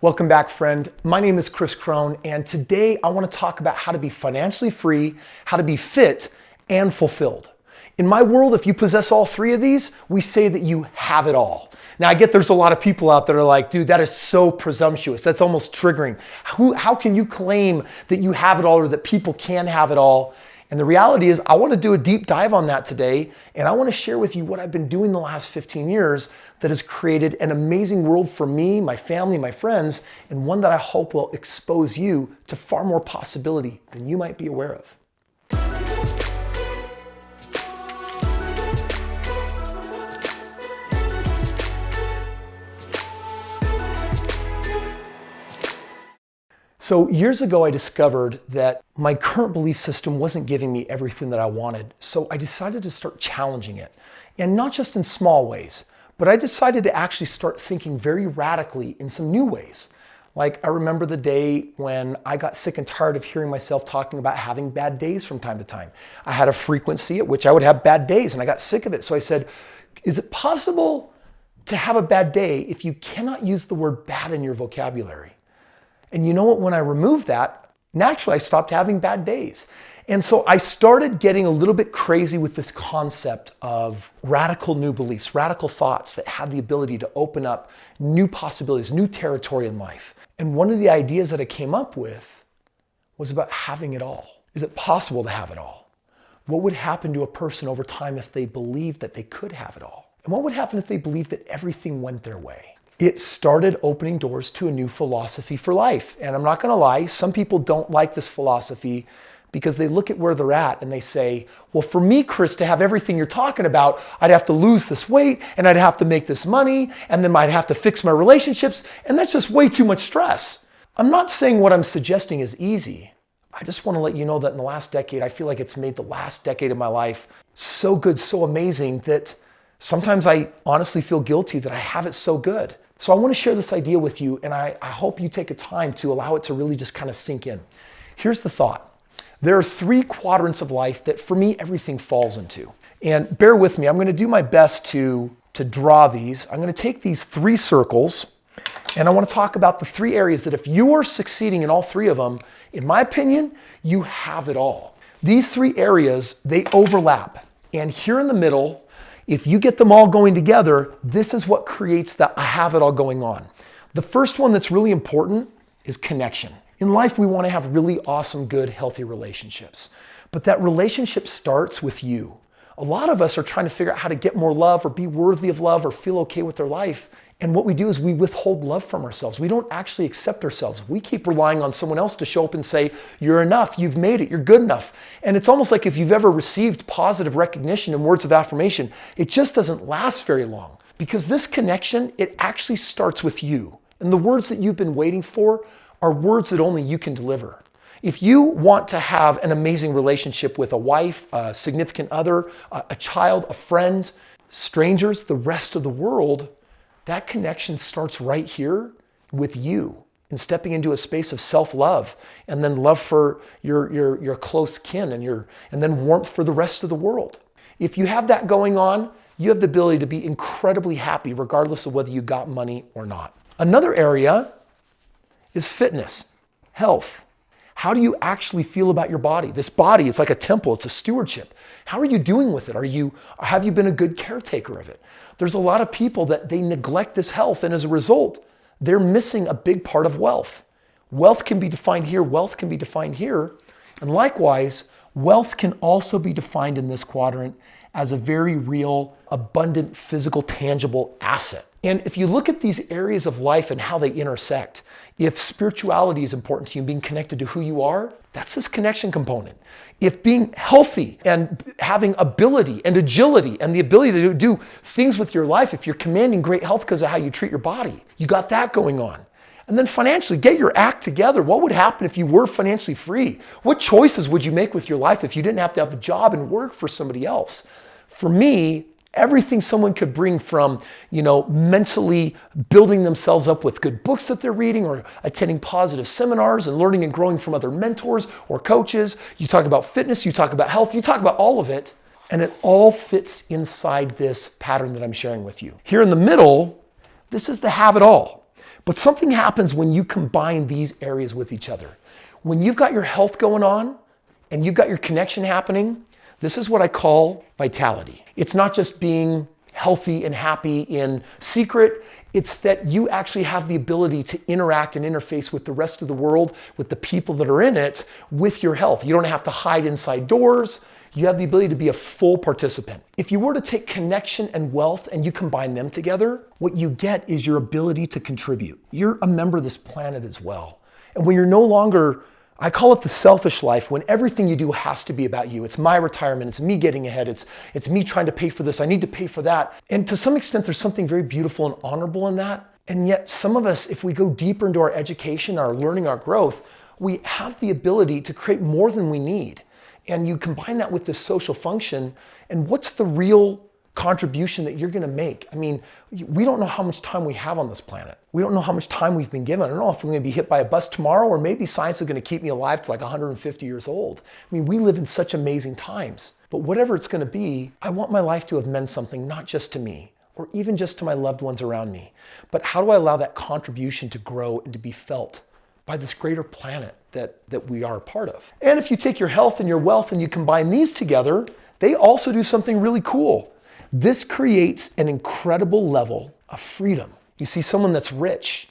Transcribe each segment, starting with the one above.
Welcome back, friend. My name is Kris Krohn, and today I want to talk about how to be financially free, how to be fit and fulfilled. In my world, if you possess all three of these, we say that you have it all. Now, I get there's a lot of people out there that are like, dude, that is so presumptuous. That's almost triggering. How can you claim that you have it all or that people can have it all? And the reality is I want to do a deep dive on that today, and I want to share with you what I've been doing the last 15 years that has created an amazing world for me, my family, my friends, and one that I hope will expose you to far more possibility than you might be aware of. So years ago, I discovered that my current belief system wasn't giving me everything that I wanted. So I decided to start challenging it. And not just in small ways, but I decided to actually start thinking very radically in some new ways. Like I remember the day when I got sick and tired of hearing myself talking about having bad days from time to time. I had a frequency at which I would have bad days and I got sick of it. So I said, is it possible to have a bad day if you cannot use the word bad in your vocabulary? And you know what, when I removed that, naturally I stopped having bad days. And so I started getting a little bit crazy with this concept of radical new beliefs, radical thoughts that had the ability to open up new possibilities, new territory in life. And one of the ideas that I came up with was about having it all. Is it possible to have it all? What would happen to a person over time if they believed that they could have it all? And what would happen if they believed that everything went their way? It started opening doors to a new philosophy for life. And I'm not gonna lie, some people don't like this philosophy because they look at where they're at and they say, well, for me, Kris, to have everything you're talking about, I'd have to lose this weight and I'd have to make this money and then I'd have to fix my relationships. And that's just way too much stress. I'm not saying what I'm suggesting is easy. I just wanna let you know that in the last decade, I feel like it's made the last decade of my life so good, so amazing that sometimes I honestly feel guilty that I have it so good. So I want to share this idea with you, and I hope you take a time to allow it to really just kind of sink in. Here's the thought. There are three quadrants of life that for me, everything falls into. And bear with me, I'm going to do my best to draw these. I'm going to take these three circles, and I want to talk about the three areas that if you are succeeding in all three of them, in my opinion, you have it all. These three areas, they overlap. And here in the middle, if you get them all going together, this is what creates that I have it all going on. The first one that's really important is connection. In life, we want to have really awesome, good, healthy relationships. But that relationship starts with you. A lot of us are trying to figure out how to get more love or be worthy of love or feel okay with their life. And what we do is we withhold love from ourselves. We don't actually accept ourselves. We keep relying on someone else to show up and say, you're enough, you've made it, you're good enough. And it's almost like if you've ever received positive recognition and words of affirmation, it just doesn't last very long. Because this connection, it actually starts with you. And the words that you've been waiting for are words that only you can deliver. If you want to have an amazing relationship with a wife, a significant other, a child, a friend, strangers, the rest of the world, that connection starts right here with you and stepping into a space of self-love and then love for your close kin and then warmth for the rest of the world. If you have that going on, you have the ability to be incredibly happy regardless of whether you got money or not. Another area is fitness, health. How do you actually feel about your body? This body, it's like a temple, it's a stewardship. How are you doing with it? Have you been a good caretaker of it? There's a lot of people that they neglect this health, and as a result, they're missing a big part of wealth. Wealth can be defined here, wealth can be defined here, and likewise, wealth can also be defined in this quadrant as a very real, abundant, physical, tangible asset. And if you look at these areas of life and how they intersect, if spirituality is important to you, being connected to who you are, that's this connection component. If being healthy and having ability and agility and the ability to do things with your life, if you're commanding great health because of how you treat your body, you got that going on. And then financially, get your act together. What would happen if you were financially free? What choices would you make with your life if you didn't have to have a job and work for somebody else? For me, everything someone could bring from, mentally building themselves up with good books that they're reading or attending positive seminars and learning and growing from other mentors or coaches. You talk about fitness, you talk about health, you talk about all of it, and it all fits inside this pattern that I'm sharing with you. Here in the middle, this is the have it all. But something happens when you combine these areas with each other. When you've got your health going on and you've got your connection happening, this is what I call vitality. It's not just being healthy and happy in secret. It's that you actually have the ability to interact and interface with the rest of the world, with the people that are in it, with your health. You don't have to hide inside doors. You have the ability to be a full participant. If you were to take connection and wealth and you combine them together, what you get is your ability to contribute. You're a member of this planet as well. And when you're no longer, I call it the selfish life, when everything you do has to be about you. It's my retirement, it's me getting ahead, it's me trying to pay for this, I need to pay for that. And to some extent, there's something very beautiful and honorable in that. And yet some of us, if we go deeper into our education, our learning, our growth, we have the ability to create more than we need. And you combine that with this social function, and what's the real contribution that you're gonna make? I mean, we don't know how much time we have on this planet. We don't know how much time we've been given. I don't know if we're gonna be hit by a bus tomorrow, or maybe science is gonna keep me alive to like 150 years old. I mean, we live in such amazing times. But whatever it's gonna be, I want my life to have meant something, not just to me, or even just to my loved ones around me. But how do I allow that contribution to grow and to be felt by this greater planet that we are a part of? And if you take your health and your wealth and you combine these together, they also do something really cool. This creates an incredible level of freedom. You see someone that's rich,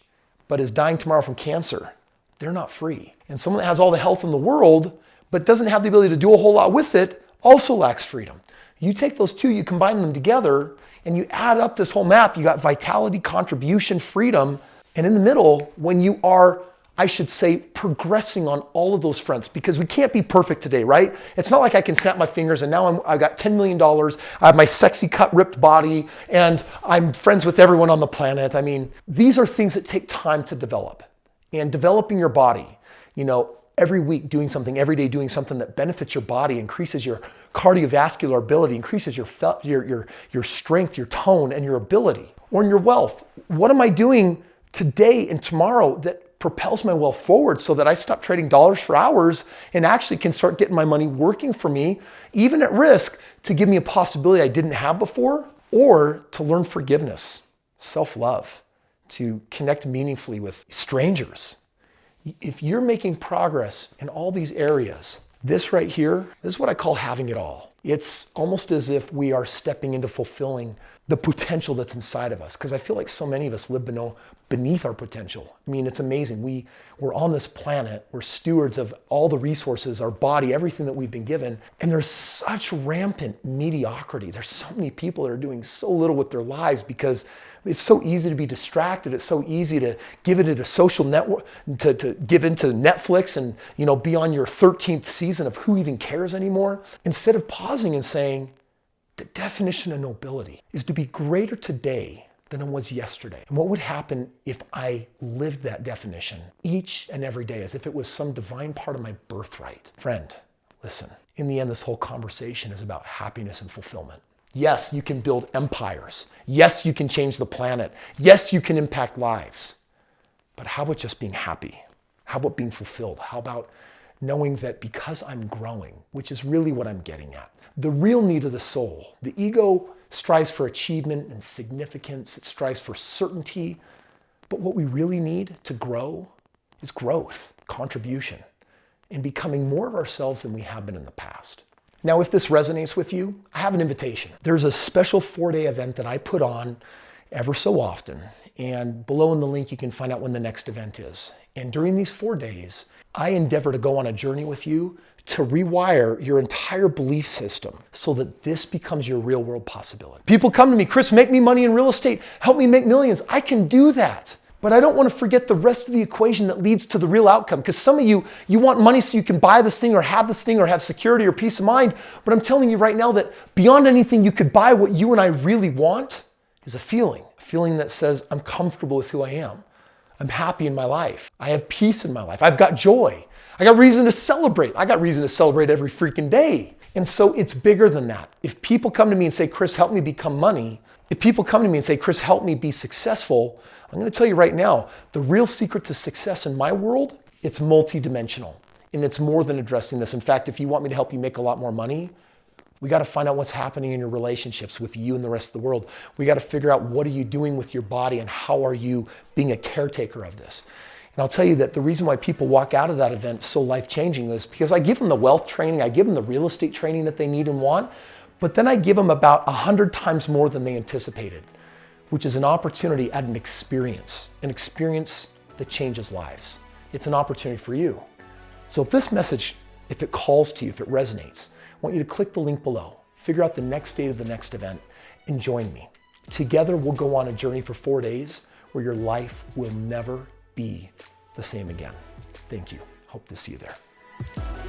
but is dying tomorrow from cancer, they're not free. And someone that has all the health in the world, but doesn't have the ability to do a whole lot with it, also lacks freedom. You take those two, you combine them together, and you add up this whole map, you got vitality, contribution, freedom, and in the middle, when you are, I should say, progressing on all of those fronts, because we can't be perfect today, right? It's not like I can snap my fingers and now I've got $10 million, I have my sexy cut ripped body, and I'm friends with everyone on the planet. I mean, these are things that take time to develop. And developing your body, every week doing something, every day doing something that benefits your body, increases your cardiovascular ability, increases your strength, your tone, and your ability, or in your wealth. What am I doing today and tomorrow that propels my wealth forward so that I stop trading dollars for hours and actually can start getting my money working for me, even at risk, to give me a possibility I didn't have before, or to learn forgiveness, self-love, to connect meaningfully with strangers. If you're making progress in all these areas, this right here, this is what I call having it all. It's almost as if we are stepping into fulfilling the potential that's inside of us, because I feel like so many of us live beneath our potential. I mean, it's amazing. We're on this planet, we're stewards of all the resources, our body, everything that we've been given, and there's such rampant mediocrity. There's so many people that are doing so little with their lives because it's so easy to be distracted. It's so easy to give into social network, to give into Netflix and be on your 13th season of Who Even Cares Anymore, instead of pausing and saying, the definition of nobility is to be greater today than I was yesterday. And what would happen if I lived that definition each and every day as if it was some divine part of my birthright? Friend, listen, in the end, this whole conversation is about happiness and fulfillment. Yes, you can build empires. Yes, you can change the planet. Yes, you can impact lives. But how about just being happy? How about being fulfilled? How about knowing that because I'm growing, which is really what I'm getting at, the real need of the soul, the ego strives for achievement and significance. It strives for certainty. But what we really need to grow is growth, contribution, and becoming more of ourselves than we have been in the past. Now, if this resonates with you, I have an invitation. There's a special 4-day event that I put on ever so often. And below in the link, you can find out when the next event is. And during these 4 days, I endeavor to go on a journey with you to rewire your entire belief system so that this becomes your real world possibility. People come to me, Kris, make me money in real estate. Help me make millions. I can do that. But I don't want to forget the rest of the equation that leads to the real outcome. Because some of you want money so you can buy this thing or have this thing or have security or peace of mind. But I'm telling you right now that beyond anything you could buy, what you and I really want is a feeling that says, I'm comfortable with who I am. I'm happy in my life. I have peace in my life. I've got joy. I got reason to celebrate. I got reason to celebrate every freaking day. And so it's bigger than that. If people come to me and say, Kris, help me become money. If people come to me and say, Kris, help me be successful, I'm going to tell you right now, the real secret to success in my world, it's multidimensional. And it's more than addressing this. In fact, if you want me to help you make a lot more money, We got to find out what's happening in your relationships with you and the rest of the world. We got to figure out what are you doing with your body and how are you being a caretaker of this. And I'll tell you that the reason why people walk out of that event so life-changing is because I give them the wealth training, I give them the real estate training that they need and want, but then I give them about 100 times more than they anticipated, which is an opportunity at an experience that changes lives. It's an opportunity for you. So if this message, if it calls to you, if it resonates, I want you to click the link below, figure out the next date of the next event, and join me. Together, we'll go on a journey for 4 days where your life will never be the same again. Thank you. Hope to see you there.